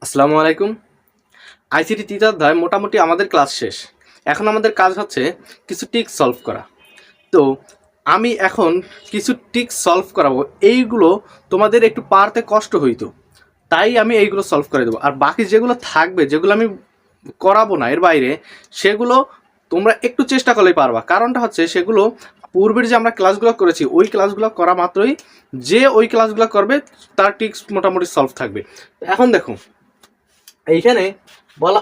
আসসালামু আলাইকুম। আইসিটি তৃতীয় অধ্যায় মোটামুটি আমাদের ক্লাস শেষ। এখন আমাদের কাজ হচ্ছে কিছু টিক্স সলভ করা। তো আমি এখন কিছু টিক্স সলভ করাবো, এইগুলো তোমাদের একটু পারতে কষ্ট হইতো, তাই আমি এইগুলো সলভ করে দেবো। আর বাকি যেগুলো থাকবে, যেগুলো আমি করাবো না এর বাইরে, সেগুলো তোমরা একটু চেষ্টা করলেই পারবা। কারণটা হচ্ছে সেগুলো পূর্বের যে আমরা ক্লাসগুলো করেছি ওই ক্লাসগুলো করা মাত্রই যে ওই ক্লাসগুলো করবে তার টিক্স মোটামুটি সলভ থাকবে। এখন দেখো এইখানে বলা,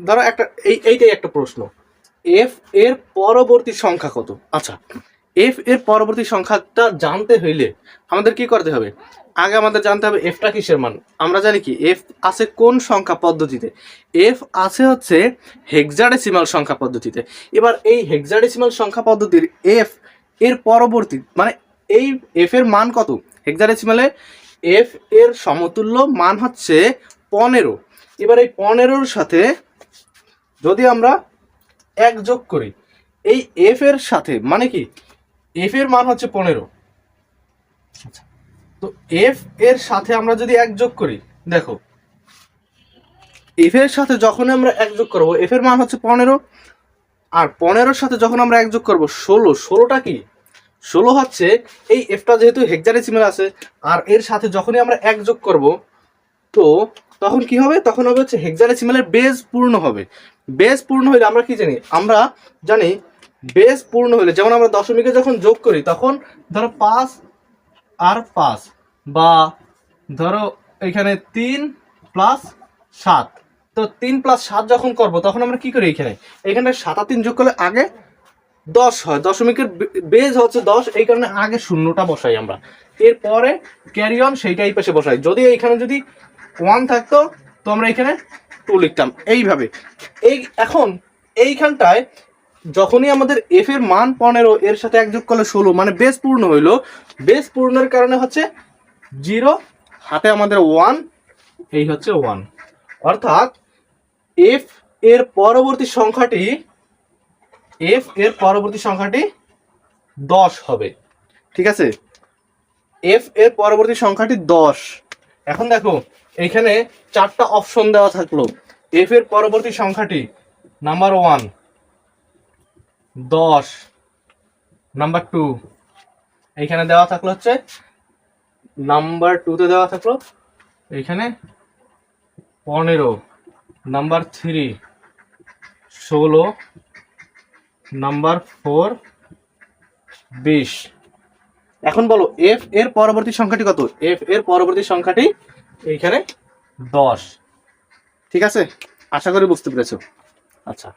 ধরো একটা এইটাই একটা প্রশ্ন, এফ এর পরবর্তী সংখ্যা কত? আচ্ছা, এফ এর পরবর্তী সংখ্যাটা জানতে হইলে আমাদের কি করতে হবে? আগে আমাদের জানতে হবে এফটা কিসের মান। আমরা জানি কি এফ আছে কোন সংখ্যা পদ্ধতিতে? এফ আছে হচ্ছে হেক্সাডেসিমাল সংখ্যা পদ্ধতিতে। এবার এই হেক্সাডেসিমাল সংখ্যা পদ্ধতির এফ এর পরবর্তী মানে এই এফ এর মান কত? হেক্সাডেসিমালে এফ এর সমতুল্য মান হচ্ছে 15। এবার এই 15-র সাথে যদি আমরা 1 যোগ করি, এই এফ এর সাথে মানে কি এফ এর মান হচ্ছে 15। আচ্ছা, তো এফ এর সাথে আমরা যদি 1 যোগ করি, দেখো এফ এর সাথে যখন আমরা 1 যোগ করবো এফ এর মান হচ্ছে 15, আর 15-র সাথে যখন আমরা 1 যোগ করবো 16। 16টা কি? 16 হচ্ছে এই এফটা যেহেতু হেক্সাডেসিমাল আছে আর এর সাথে যখনই আমরা 1 যোগ করব, তো তখন কি হবে? তখন হবে হচ্ছে হেক্সাডেসিমালের বেস পূর্ণ হবে। বেস পূর্ণ হলে আমরা কি জানি? আমরা জানি বেস পূর্ণ হলে, যেমন আমরা দশমিকে যখন যোগ করি তখন ধরো 5 আর 5, বা ধরো এখানে 3 + 7। তো 3 + 7 যখন করব তখন আমরা কি করি? এখানে 7 আর 3 যোগ করলে আগে 10 হয়। দশমিকের বেজ হচ্ছে 10, এই কারণে আগে শূন্যটা বসাই আমরা, এরপরে ক্যারি অন সেইটাই পাশে বসাই। যদি এইখানে যদি 1 থাকতো তো আমরা এখানে 2 লিখতাম এইভাবে। এখন এইখানটায় যখনই আমাদের এফ এর মান 15 এর সাথে 1 যোগ করলে 16, মানে বেস পূর্ণ হইলো। বেস পূর্ণের কারণে হচ্ছে 0, হাতে আমাদের 1, এই হচ্ছে 1। অর্থাৎ এফ এর পরবর্তী সংখ্যাটি 10 হবে। ঠিক আছে, এফ এর পরবর্তী সংখ্যাটি 10। এখন দেখো এইখানে 4টা অপশন দেওয়া থাকলো। এফ এর পরবর্তী সংখ্যাটি নাম্বার 1 10, নাম্বার 2 এইখানে দেওয়া থাকলো হচ্ছে, নাম্বার 2তে দেওয়া থাকলো এইখানে 15, নাম্বার 3 16, নাম্বার 4 20। এখন বলো এফ এর পরবর্তী সংখ্যাটি কত? এফ এর পরবর্তী সংখ্যাটি এইখানে 10। ঠিক আছে, আশা করি বুঝতে পেরেছো। আচ্ছা।